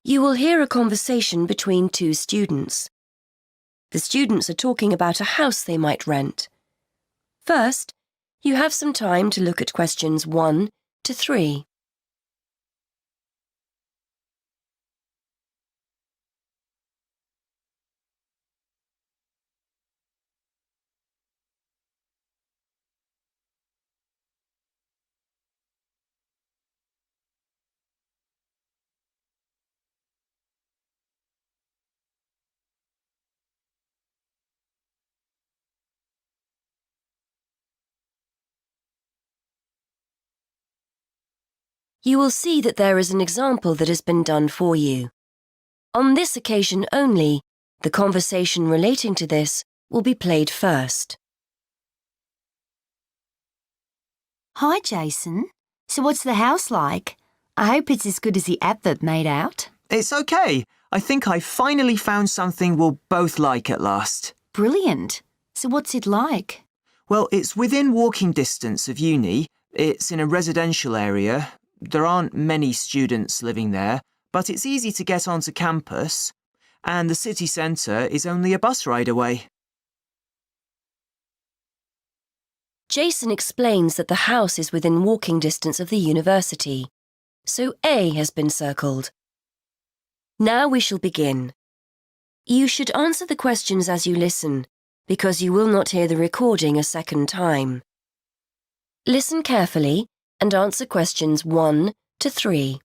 You will hear a conversation between two students. The students are talking about a house they might rent. First, you have some time to look at questions 1 to 3. You will see that there is an example that has been done for you. On this occasion only, the conversation relating to this will be played first. Hi, Jason. So what's the house like? I hope it's as good as the advert made out. It's okay. I think I finally found something we'll both like at last. Brilliant. So what's it like? Well, it's within walking distance of uni. It's in a residential area. There aren't many students living there, but it's easy to get onto campus. And the city centre is only a bus ride away. Jason explains that the house is within walking distance of the university, so A has been circled. Now we shall begin. You should answer the questions as you listen, because you will not hear the recording a second time. Listen carefully and answer questions 1 to 3.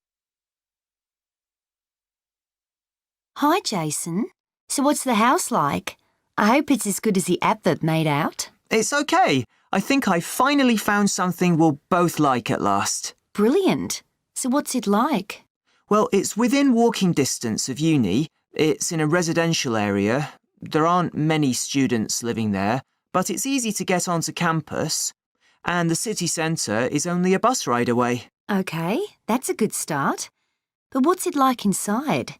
Hi, Jason. So what's the house like? I hope it's as good as the advert made out. It's okay. I think I finally found something we'll both like at last. Brilliant. So what's it like? Well, it's within walking distance of uni. It's in a residential area. There aren't many students living there, but it's easy to get onto campus. And the city centre is only a bus ride away. OK, that's a good start. But what's it like inside?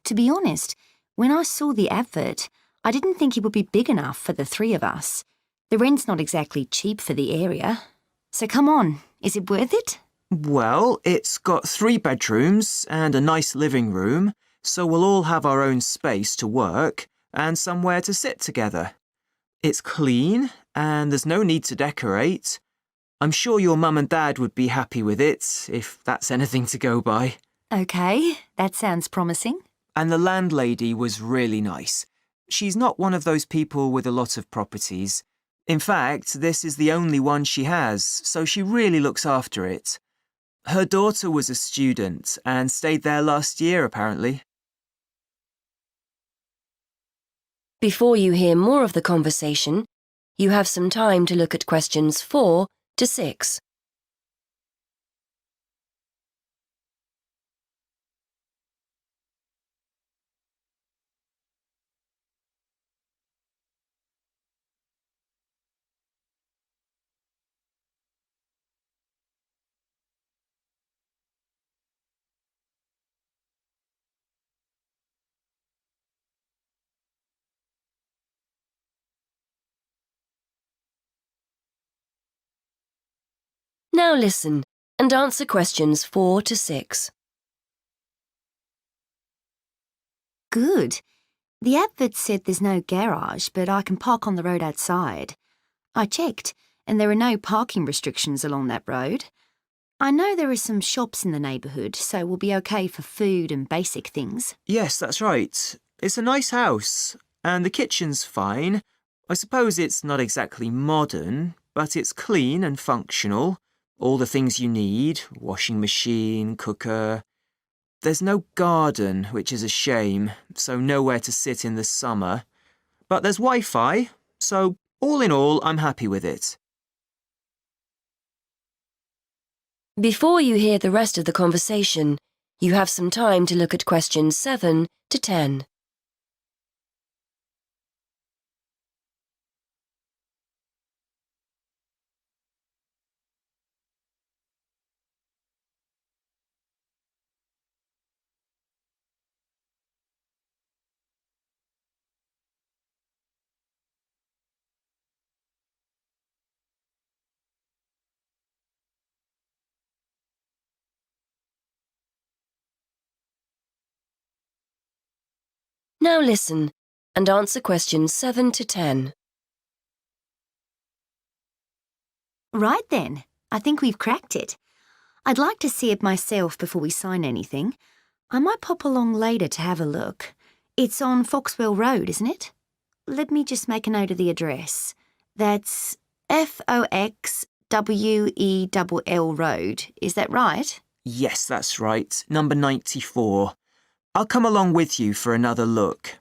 To be honest, when I saw the advert, I didn't think it would be big enough for the three of us. The rent's not exactly cheap for the area. So come on, is it worth it? Well, it's got 3 bedrooms and a nice living room, so we'll all have our own space to work and somewhere to sit together. It's clean and there's no need to decorate. I'm sure your mum and dad would be happy with it, if that's anything to go by. OK, that sounds promising. And the landlady was really nice. She's not one of those people with a lot of properties. In fact, this is the only one she has, so she really looks after it. Her daughter was a student and stayed there last year, apparently. Before you hear more of the conversation, you have some time to look at questions 4 to 6. Now listen and answer questions 4 to 6. Good. The advert said there's no garage, but I can park on the road outside. I checked, and there are no parking restrictions along that road. I know there are some shops in the neighbourhood, so we'll be OK for food and basic things. Yes, that's right. It's a nice house, and the kitchen's fine. I suppose it's not exactly modern, but it's clean and functional. All the things you need, washing machine, cooker. There's no garden, which is a shame, so nowhere to sit in the summer. But there's Wi-Fi, so all in all, I'm happy with it. Before you hear the rest of the conversation, you have some time to look at questions 7 to 10. Now listen and answer questions 7 to 10. Right then, I think we've cracked it. I'd like to see it myself before we sign anything. I might pop along later to have a look. It's on Foxwell Road, isn't it? Let me just make a note of the address. That's Foxwell Road. Is that right? Yes, that's right. Number 94. I'll come along with you for another look.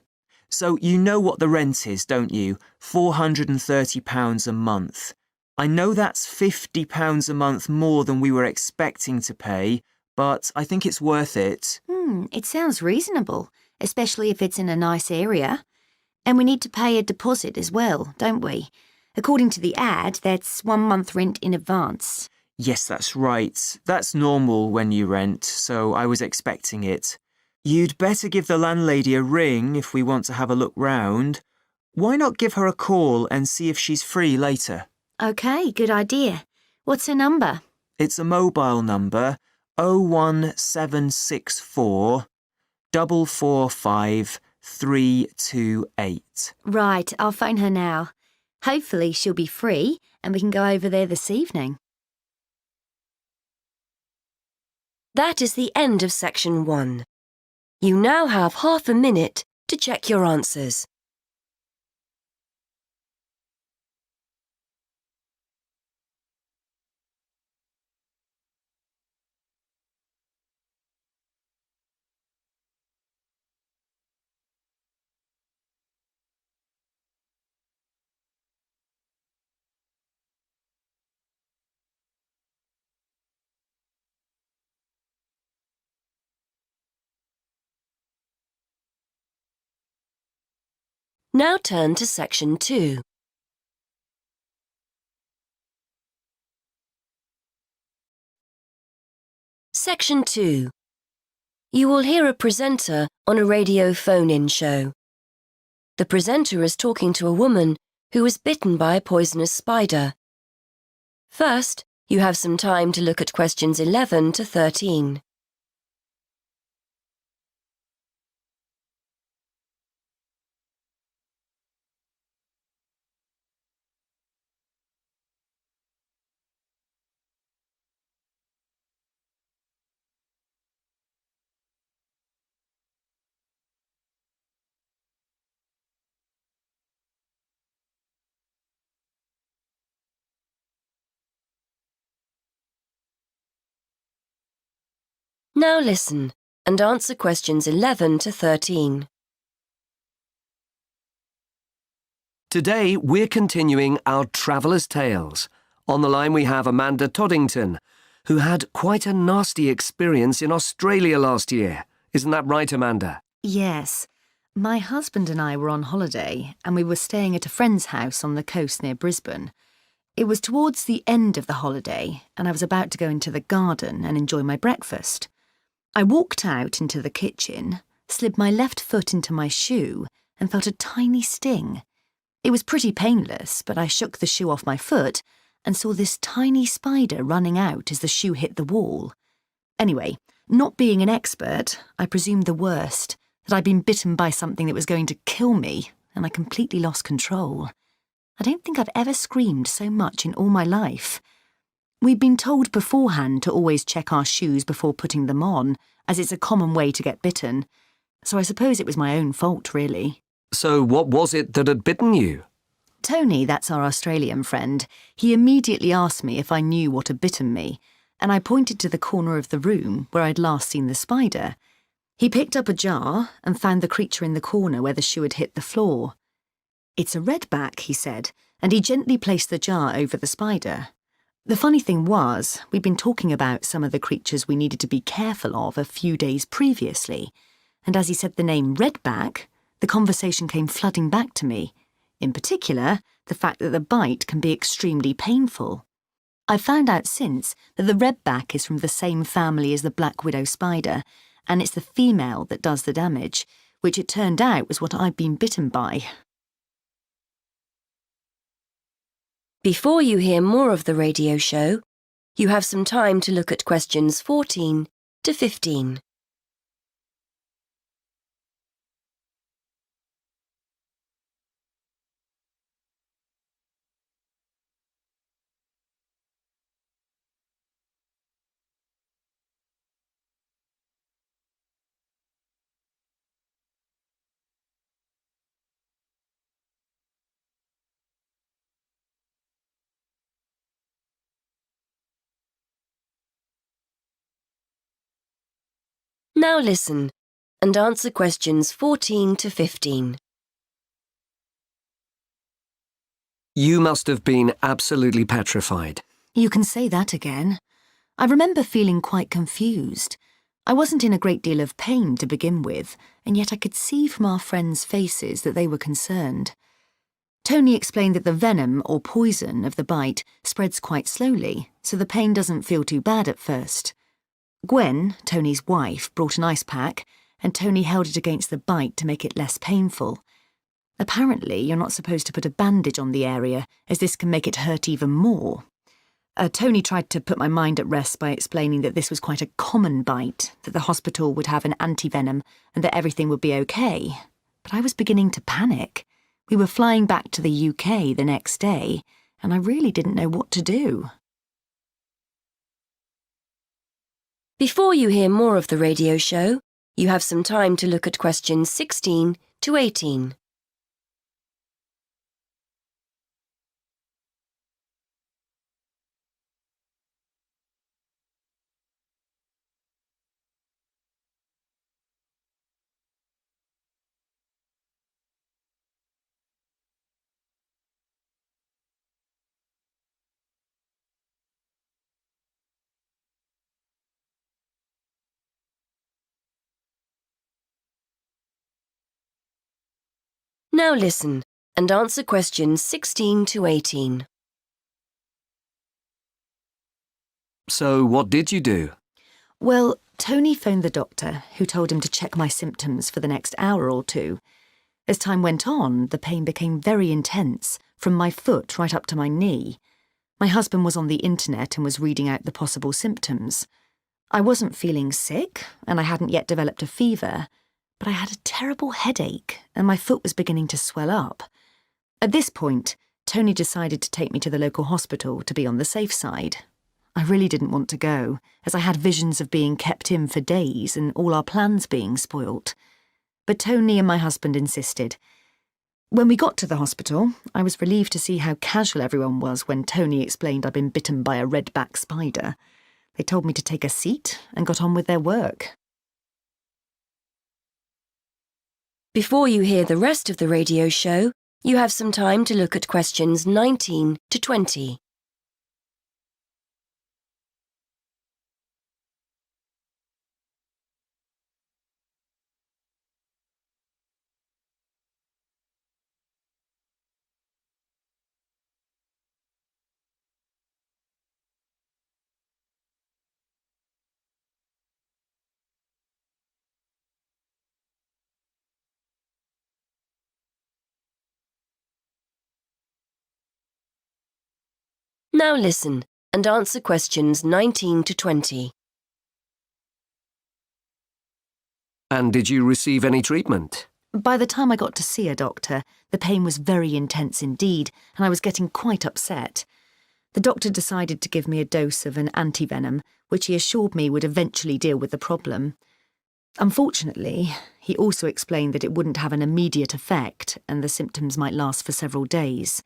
So you know what the rent is, don't you? £430 a month. I know that's £50 a month more than we were expecting to pay, but I think it's worth it. It sounds reasonable, especially if it's in a nice area. And we need to pay a deposit as well, don't we? According to the ad, that's 1 month rent in advance. Yes, that's right. That's normal when you rent, so I was expecting it. You'd better give the landlady a ring if we want to have a look round. Why not give her a call and see if she's free later? OK, good idea. What's her number? It's a mobile number, 01764 445 328. Right, I'll phone her now. Hopefully she'll be free and we can go over there this evening. That is the end of section 1. You now have half a minute to check your answers. Now turn to section 2. Section 2. You will hear a presenter on a radio phone-in show. The presenter is talking to a woman who was bitten by a poisonous spider. First, you have some time to look at questions 11 to 13. Now listen and answer questions 11 to 13. Today, we're continuing our Traveller's Tales. On the line we have Amanda Toddington, who had quite a nasty experience in Australia last year. Isn't that right, Amanda? Yes. My husband and I were on holiday and we were staying at a friend's house on the coast near Brisbane. It was towards the end of the holiday and I was about to go into the garden and enjoy my breakfast. I walked out into the kitchen, slid my left foot into my shoe and felt a tiny sting. It was pretty painless, but I shook the shoe off my foot and saw this tiny spider running out as the shoe hit the wall. Anyway, not being an expert, I presumed the worst, that I'd been bitten by something that was going to kill me, and I completely lost control. I don't think I've ever screamed so much in all my life. We'd been told beforehand to always check our shoes before putting them on, as it's a common way to get bitten. So I suppose it was my own fault, really. So what was it that had bitten you? Tony, that's our Australian friend, he immediately asked me if I knew what had bitten me, and I pointed to the corner of the room where I'd last seen the spider. He picked up a jar and found the creature in the corner where the shoe had hit the floor. "It's a redback," he said, and he gently placed the jar over the spider. The funny thing was, we'd been talking about some of the creatures we needed to be careful of a few days previously, and as he said the name redback, the conversation came flooding back to me. In particular, the fact that the bite can be extremely painful. I've found out since that the redback is from the same family as the black widow spider, and it's the female that does the damage, which it turned out was what I'd been bitten by. Before you hear more of the radio show, you have some time to look at questions 14 to 15. Now listen and answer questions 14 to 15. You must have been absolutely petrified. You can say that again. I remember feeling quite confused. I wasn't in a great deal of pain to begin with, and yet I could see from our friends' faces that they were concerned. Tony explained that the venom or poison of the bite spreads quite slowly, so the pain doesn't feel too bad at first. Gwen, Tony's wife, brought an ice pack, and Tony held it against the bite to make it less painful. Apparently, you're not supposed to put a bandage on the area, as this can make it hurt even more. Tony tried to put my mind at rest by explaining that this was quite a common bite, that the hospital would have an antivenom, and that everything would be okay. But I was beginning to panic. We were flying back to the UK the next day, and I really didn't know what to do. Before you hear more of the radio show, you have some time to look at questions 16 to 18. Now listen and answer questions 16 to 18. So what did you do? Well, Tony phoned the doctor, who told him to check my symptoms for the next hour or two. As time went on, the pain became very intense, from my foot right up to my knee. My husband was on the internet and was reading out the possible symptoms. I wasn't feeling sick, and I hadn't yet developed a fever, but I had a terrible headache, and my foot was beginning to swell up. At this point, Tony decided to take me to the local hospital to be on the safe side. I really didn't want to go, as I had visions of being kept in for days and all our plans being spoilt. But Tony and my husband insisted. When we got to the hospital, I was relieved to see how casual everyone was when Tony explained I'd been bitten by a redback spider. They told me to take a seat and got on with their work. Before you hear the rest of the radio show, you have some time to look at questions 19 to 20. Now listen and answer questions 19 to 20. And did you receive any treatment? By the time I got to see a doctor, the pain was very intense indeed, and I was getting quite upset. The doctor decided to give me a dose of an antivenom, which he assured me would eventually deal with the problem. Unfortunately, he also explained that it wouldn't have an immediate effect and the symptoms might last for several days.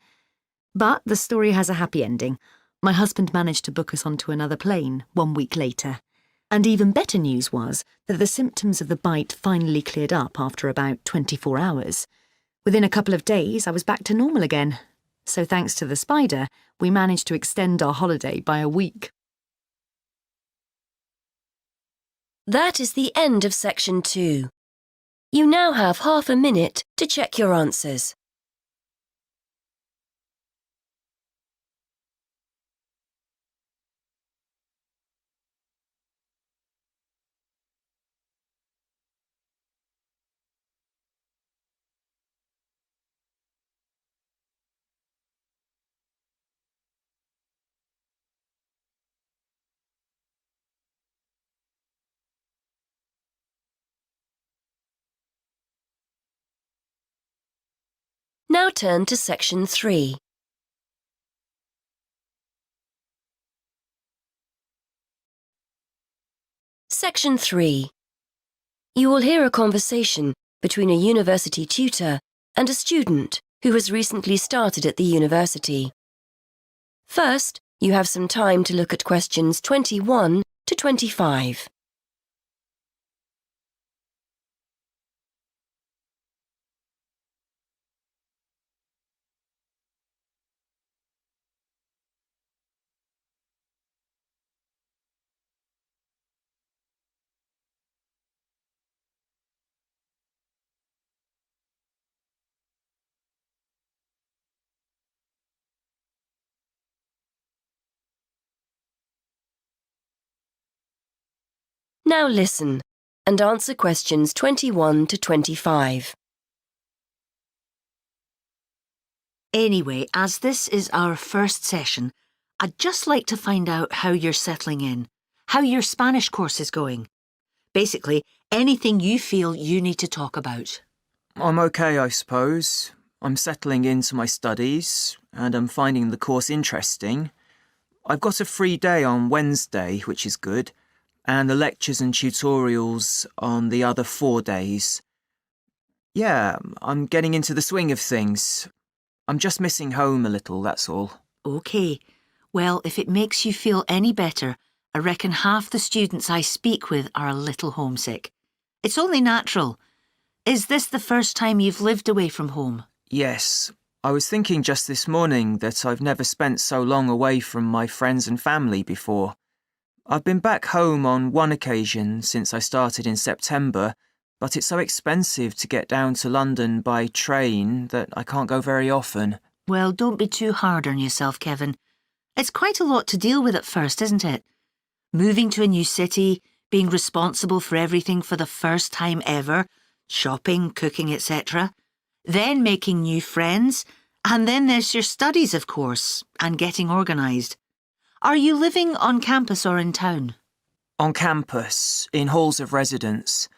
But the story has a happy ending. My husband managed to book us onto another plane 1 week later. And even better news was that the symptoms of the bite finally cleared up after about 24 hours. Within a couple of days, I was back to normal again. So thanks to the spider, we managed to extend our holiday by a week. That is the end of section 2. You now have half a minute to check your answers. Now turn to section 3. Section 3. You will hear a conversation between a university tutor and a student who has recently started at the university. First, you have some time to look at questions 21 to 25. Now listen and answer questions 21 to 25. Anyway, as this is our first session, I'd just like to find out how you're settling in, how your Spanish course is going. Basically, anything you feel you need to talk about. I'm okay, I suppose. I'm settling into my studies, and I'm finding the course interesting. I've got a free day on Wednesday, which is good, and the lectures and tutorials on the other 4 days. Yeah, I'm getting into the swing of things. I'm just missing home a little, that's all. OK. Well, if it makes you feel any better, I reckon half the students I speak with are a little homesick. It's only natural. Is this the first time you've lived away from home? Yes, I was thinking just this morning that I've never spent so long away from my friends and family before. I've been back home on one occasion since I started in September, but it's so expensive to get down to London by train that I can't go very often. Well, don't be too hard on yourself, Kevin. It's quite a lot to deal with at first, isn't it? Moving to a new city, being responsible for everything for the first time ever, shopping, cooking, etc. Then making new friends, and then there's your studies, of course, and getting organised. Are you living on campus or in town? On campus, in halls of residence.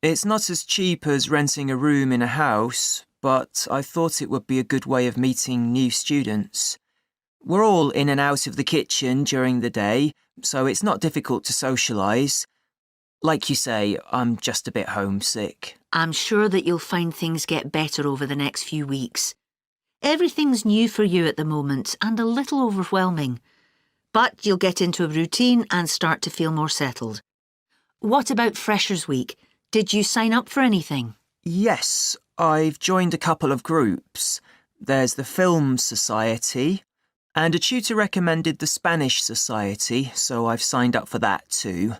It's not as cheap as renting a room in a house, but I thought it would be a good way of meeting new students. We're all in and out of the kitchen during the day, so it's not difficult to socialise. Like you say, I'm just a bit homesick. I'm sure that you'll find things get better over the next few weeks. Everything's new for you at the moment and a little overwhelming. But you'll get into a routine and start to feel more settled. What about Freshers' Week? Did you sign up for anything? Yes, I've joined a couple of groups. There's the Film Society, and a tutor recommended the Spanish Society, so I've signed up for that too.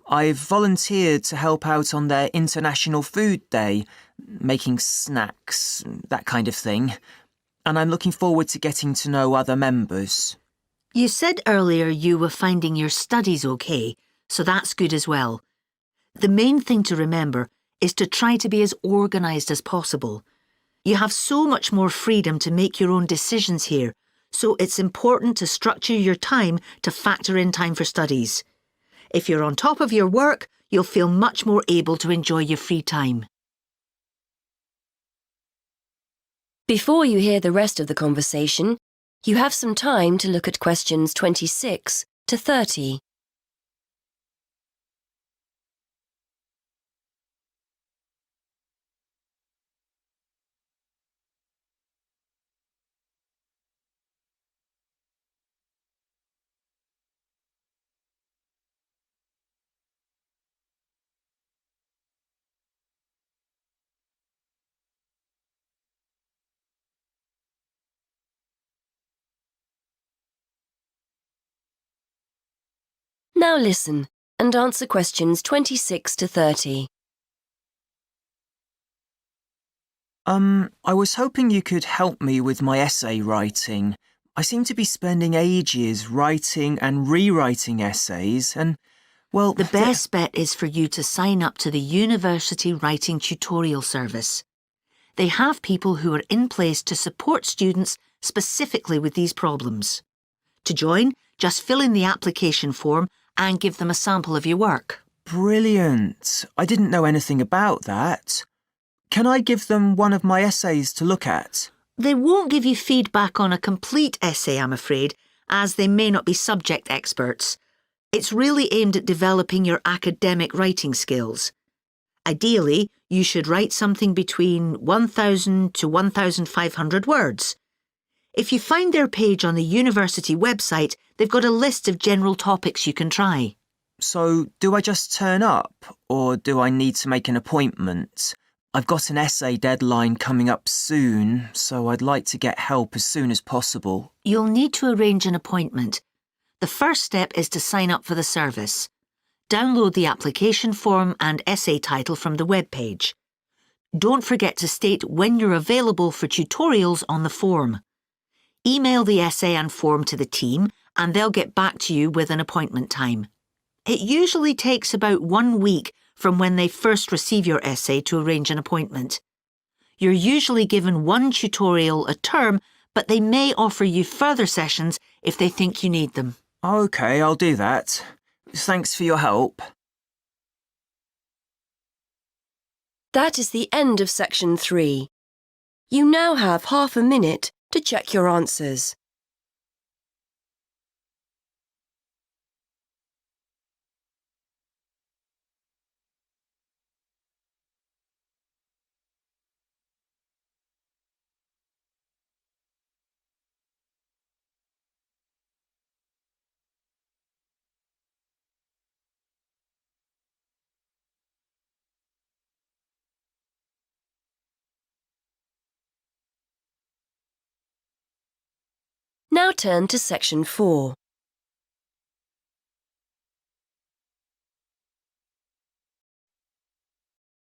I've volunteered to help out on their International Food Day, making snacks, that kind of thing, and I'm looking forward to getting to know other members. You said earlier you were finding your studies okay, so that's good as well. The main thing to remember is to try to be as organised as possible. You have so much more freedom to make your own decisions here, so it's important to structure your time to factor in time for studies. If you're on top of your work, you'll feel much more able to enjoy your free time. Before you hear the rest of the conversation, you have some time to look at questions 26 to 30. Now listen and answer questions 26 to 30. I was hoping you could help me with my essay writing. I seem to be spending ages writing and rewriting essays and, well... The best bet is for you to sign up to the University Writing Tutorial Service. They have people who are in place to support students specifically with these problems. To join, just fill in the application form and give them a sample of your work. Brilliant. I didn't know anything about that. Can I give them one of my essays to look at? They won't give you feedback on a complete essay, I'm afraid, as they may not be subject experts. It's really aimed at developing your academic writing skills. Ideally, you should write something between 1,000 to 1,500 words. If you find their page on the university website, they've got a list of general topics you can try. So, do I just turn up, or do I need to make an appointment? I've got an essay deadline coming up soon, so I'd like to get help as soon as possible. You'll need to arrange an appointment. The first step is to sign up for the service. Download the application form and essay title from the webpage. Don't forget to state when you're available for tutorials on the form. Email the essay and form to the team and they'll get back to you with an appointment time. It usually takes about 1 week from when they first receive your essay to arrange an appointment. You're usually given 1 tutorial a term, but they may offer you further sessions if they think you need them. OK, I'll do that. Thanks for your help. That is the end of section 3. You now have half a minute to check your answers. Now turn to section 4.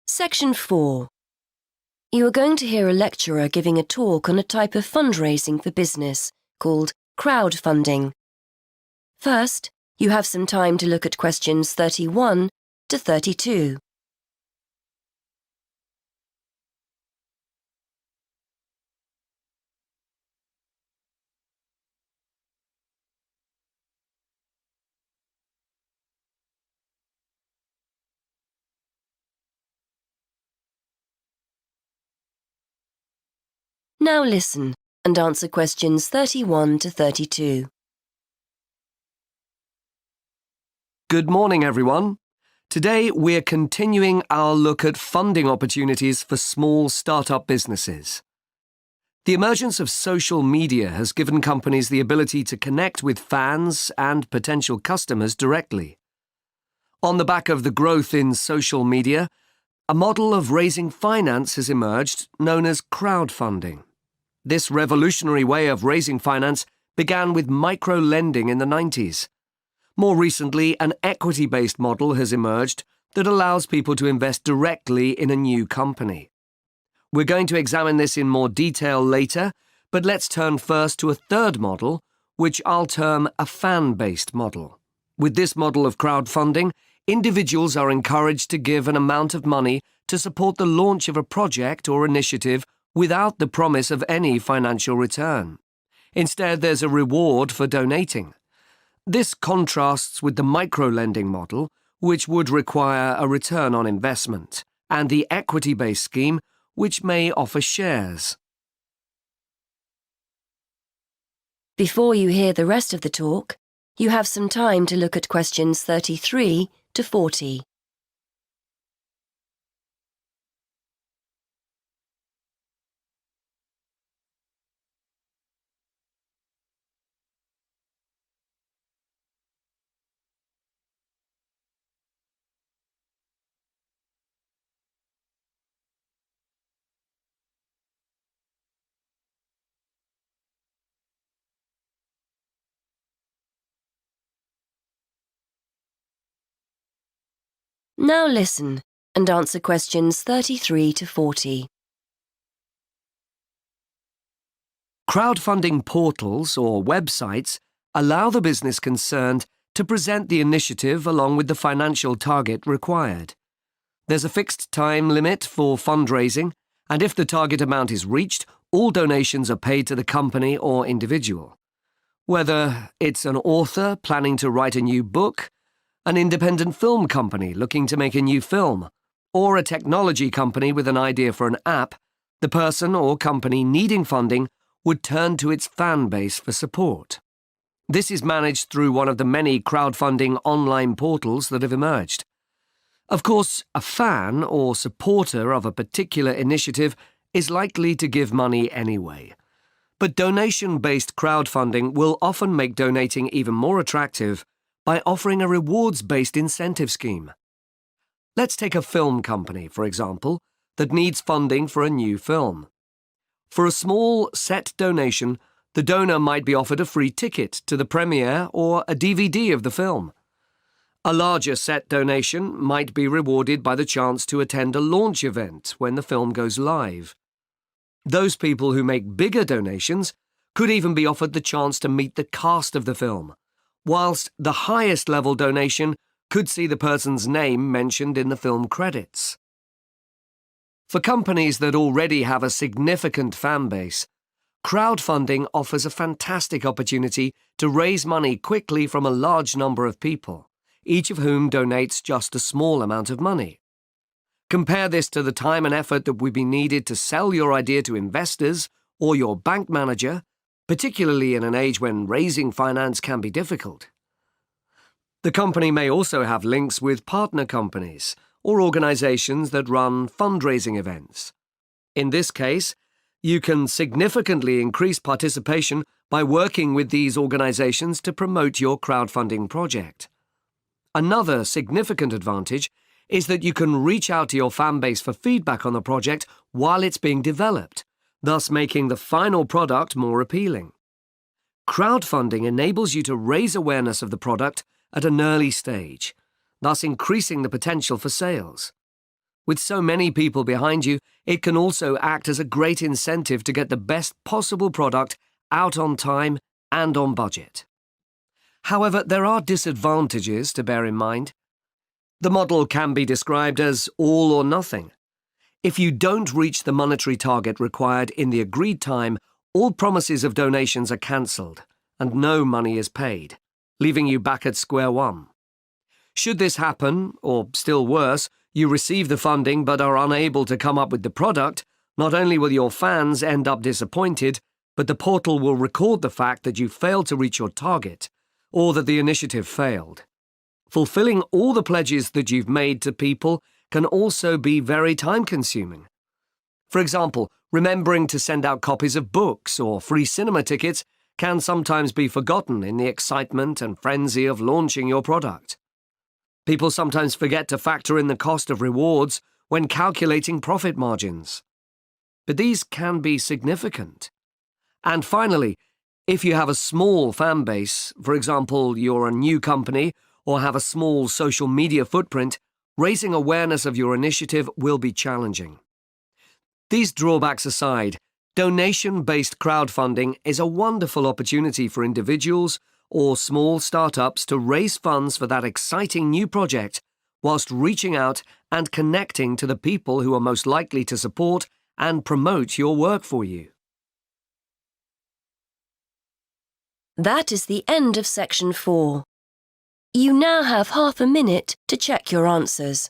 Section 4. You are going to hear a lecturer giving a talk on a type of fundraising for business called crowdfunding. First, you have some time to look at questions 31 to 32. Now listen and answer questions 31 to 32. Good morning, everyone. Today, we're continuing our look at funding opportunities for small startup businesses. The emergence of social media has given companies the ability to connect with fans and potential customers directly. On the back of the growth in social media, a model of raising finance has emerged known as crowdfunding. This revolutionary way of raising finance began with micro-lending in the 90s. More recently, an equity-based model has emerged that allows people to invest directly in a new company. We're going to examine this in more detail later, but let's turn first to a third model, which I'll term a fan-based model. With this model of crowdfunding, individuals are encouraged to give an amount of money to support the launch of a project or initiative without the promise of any financial return. Instead, there's a reward for donating. This contrasts with the micro-lending model, which would require a return on investment, and the equity-based scheme, which may offer shares. Before you hear the rest of the talk, you have some time to look at questions 33 to 40. Now listen and answer questions 33 to 40. Crowdfunding portals or websites allow the business concerned to present the initiative along with the financial target required. There's a fixed time limit for fundraising, and if the target amount is reached, all donations are paid to the company or individual. Whether it's an author planning to write a new book, an independent film company looking to make a new film, or a technology company with an idea for an app, the person or company needing funding would turn to its fan base for support. This is managed through one of the many crowdfunding online portals that have emerged. Of course, a fan or supporter of a particular initiative is likely to give money anyway. But donation-based crowdfunding will often make donating even more attractive by offering a rewards-based incentive scheme. Let's take a film company, for example, that needs funding for a new film. For a small set donation, the donor might be offered a free ticket to the premiere or a DVD of the film. A larger set donation might be rewarded by the chance to attend a launch event when the film goes live. Those people who make bigger donations could even be offered the chance to meet the cast of the film, whilst the highest level donation could see the person's name mentioned in the film credits. For companies that already have a significant fan base, crowdfunding offers a fantastic opportunity to raise money quickly from a large number of people, each of whom donates just a small amount of money. Compare this to the time and effort that would be needed to sell your idea to investors or your bank manager, particularly in an age when raising finance can be difficult. The company may also have links with partner companies or organizations that run fundraising events. In this case, you can significantly increase participation by working with these organizations to promote your crowdfunding project. Another significant advantage is that you can reach out to your fan base for feedback on the project while it's being developed, thus making the final product more appealing. Crowdfunding enables you to raise awareness of the product at an early stage, thus increasing the potential for sales. With so many people behind you, it can also act as a great incentive to get the best possible product out on time and on budget. However, there are disadvantages to bear in mind. The model can be described as all or nothing. If you don't reach the monetary target required in the agreed time, all promises of donations are cancelled and no money is paid, leaving you back at square one. Should this happen, or still worse, you receive the funding but are unable to come up with the product, not only will your fans end up disappointed, but the portal will record the fact that you failed to reach your target, or that the initiative failed. Fulfilling all the pledges that you've made to people can also be very time-consuming. For example, remembering to send out copies of books or free cinema tickets can sometimes be forgotten in the excitement and frenzy of launching your product. People sometimes forget to factor in the cost of rewards when calculating profit margins. But these can be significant. And finally, if you have a small fan base, for example, you're a new company or have a small social media footprint, raising awareness of your initiative will be challenging. These drawbacks aside, donation-based crowdfunding is a wonderful opportunity for individuals or small startups to raise funds for that exciting new project whilst reaching out and connecting to the people who are most likely to support and promote your work for you. That is the end of section 4. You now have half a minute to check your answers.